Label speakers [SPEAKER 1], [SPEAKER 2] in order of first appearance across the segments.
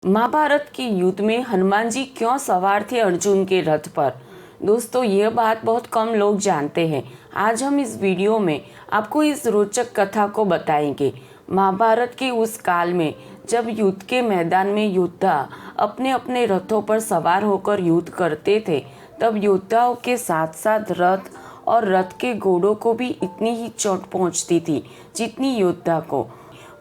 [SPEAKER 1] महाभारत के युद्ध में हनुमान जी क्यों सवार थे अर्जुन के रथ पर। दोस्तों, यह बात बहुत कम लोग जानते हैं। आज हम इस वीडियो में आपको इस रोचक कथा को बताएंगे। महाभारत के उस काल में जब युद्ध के मैदान में योद्धा अपने अपने रथों पर सवार होकर युद्ध करते थे, तब योद्धाओं के साथ साथ रथ और रथ के घोड़ों को भी इतनी ही चोट पहुंचती थी जितनी योद्धा को।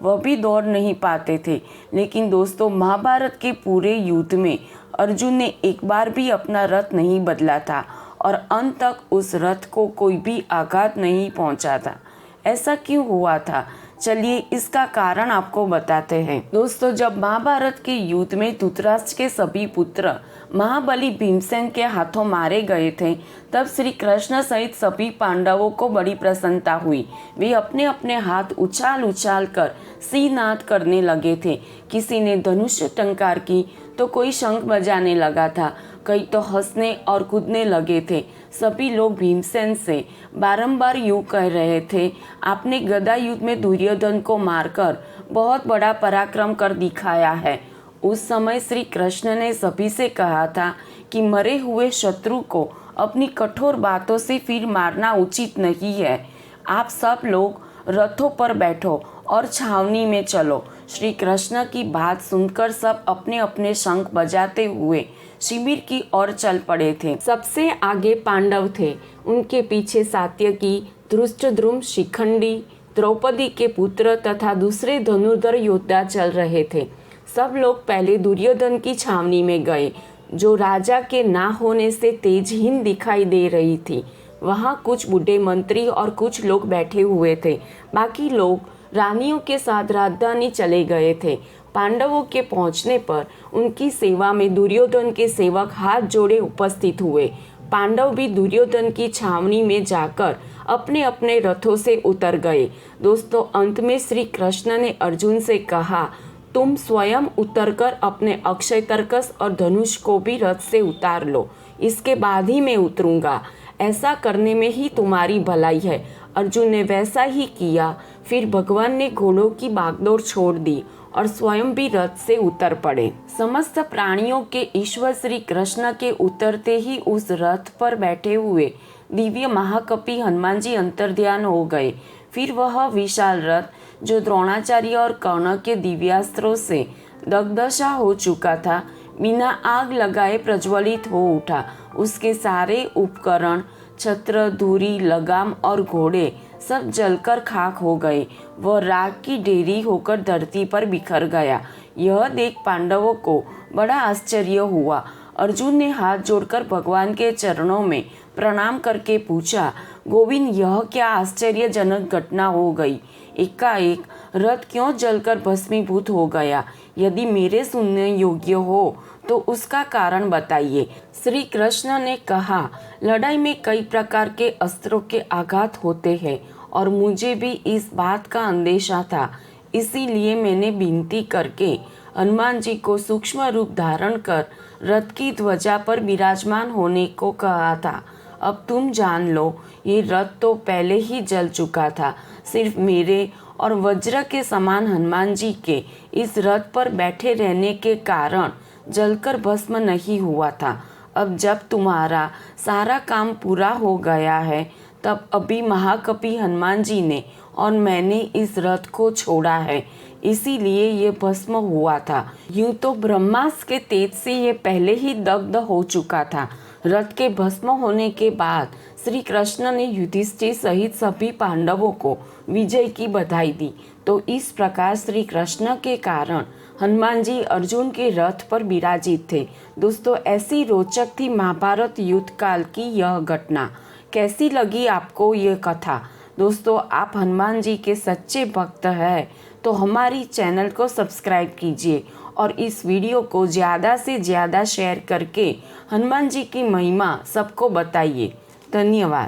[SPEAKER 1] वह भी दौड़ नहीं पाते थे। लेकिन दोस्तों, महाभारत के पूरे युद्ध में अर्जुन ने एक बार भी अपना रथ नहीं बदला था और अंत तक उस रथ को कोई भी आघात नहीं पहुंचा था। ऐसा क्यों हुआ था? चलिए इसका कारण आपको बताते हैं। दोस्तों, जब महाभारत के युद्ध में धृतराष्ट्र के सभी पुत्र महाबली भीमसेन के हाथों मारे गए थे, तब श्री कृष्ण सहित सभी पांडवों को बड़ी प्रसन्नता हुई। वे अपने अपने हाथ उछाल उछाल कर सिंहनाद करने लगे थे। किसी ने धनुष टंकार की तो कोई शंख बजाने लगा था, कई तो हंसने और कूदने लगे थे। सभी लोग भीमसेन से बारंबार यूँ कह रहे थे, आपने गदा युद्ध में दुर्योधन को मारकर बहुत बड़ा पराक्रम कर दिखाया है। उस समय श्री कृष्ण ने सभी से कहा था कि मरे हुए शत्रु को अपनी कठोर बातों से फिर मारना उचित नहीं है। आप सब लोग रथों पर बैठो और छावनी में चलो। श्री कृष्ण की बात सुनकर सब अपने अपने शंख बजाते हुए शिविर की ओर चल पड़े थे। सबसे आगे पांडव थे, उनके पीछे सात्यकी, धृष्टद्युम्न, शिखंडी, द्रौपदी के पुत्र तथा दूसरे धनुर्धर योद्धा चल रहे थे। सब लोग पहले दुर्योधन की छावनी में गए, जो राजा के ना होने से तेजहीन दिखाई दे रही थी। वहाँ कुछ बूढ़े मंत्री और कुछ लोग बैठे हुए थे। बाकी लोग रानियों के साथ राजधानी चले गए थे। पांडवों के पहुंचने पर उनकी सेवा में दुर्योधन के सेवक हाथ जोड़े उपस्थित हुए। पांडव भी दुर्योधन की छावनी में जाकर अपने अपने रथों से उतर गए। दोस्तों, अंत में श्री कृष्ण ने अर्जुन से कहा, तुम स्वयं उतरकर अपने अक्षय तर्कस और धनुष को भी रथ से उतार लो, इसके बाद ही मैं उतरूंगा। ऐसा करने में ही तुम्हारी भलाई है। अर्जुन ने वैसा ही किया। फिर भगवान ने घोड़ों की भागदौड़ छोड़ दी और स्वयं भी रथ से उतर पड़े। समस्त प्राणियों के ईश्वर श्री कृष्ण के उतरते ही उस रथ पर बैठे हुए दिव्य महाकपि हनुमान जी अंतर्ध्यान हो गए। फिर वह विशाल रथ, जो द्रोणाचार्य और कर्ण के दिव्यास्त्रों से दग्धशा हो चुका था, बिना आग लगाए प्रज्वलित हो उठा। उसके सारे उपकरण, छत्र, धुरी, लगाम और घोड़े सब जलकर खाक हो गए। वह राख की ढेरी होकर धरती पर बिखर गया। यह देख पांडवों को बड़ा आश्चर्य हुआ। अर्जुन ने हाथ जोड़कर भगवान के चरणों में प्रणाम करके पूछा, गोविंद, यह क्या आश्चर्यजनक घटना हो गई? एकाएक रथ क्यों जलकर भस्मीभूत हो गया? यदि मेरे सुनने योग्य हो तो उसका कारण बताइए। श्री कृष्ण ने कहा, लड़ाई में कई प्रकार के अस्त्रों के आघात होते हैं और मुझे भी इस बात का अंदेशा था। इसीलिए मैंने विनती करके हनुमान जी को सूक्ष्म रूप धारण कर रथ की ध्वजा पर विराजमान होने को कहा था। अब तुम जान लो, ये रथ तो पहले ही जल चुका था। सिर्फ मेरे और वज्र के समान हनुमान जी के इस रथ पर बैठे रहने के कारण जलकर भस्म नहीं हुआ था। अब जब तुम्हारा सारा काम पूरा हो गया है, तब अभी महाकपि हनुमान जी ने और मैंने इस रथ को छोड़ा है, इसीलिए ये भस्म हुआ था। यूं तो ब्रह्मास्त्र के तेज से ये पहले ही दग्ध हो चुका था। रथ के भस्म होने के बाद श्री कृष्ण ने युधिष्ठिर सहित सभी पांडवों को विजय की बधाई दी। तो इस प्रकार श्री कृष्ण के कारण हनुमान जी अर्जुन के रथ पर विराजित थे। दोस्तों, ऐसी रोचक थी महाभारत युद्ध काल की यह घटना। कैसी लगी आपको ये कथा? दोस्तों, आप हनुमान जी के सच्चे भक्त हैं तो हमारी चैनल को सब्सक्राइब कीजिए और इस वीडियो को ज़्यादा से ज़्यादा शेयर करके हनुमान जी की महिमा सबको बताइए। धन्यवाद।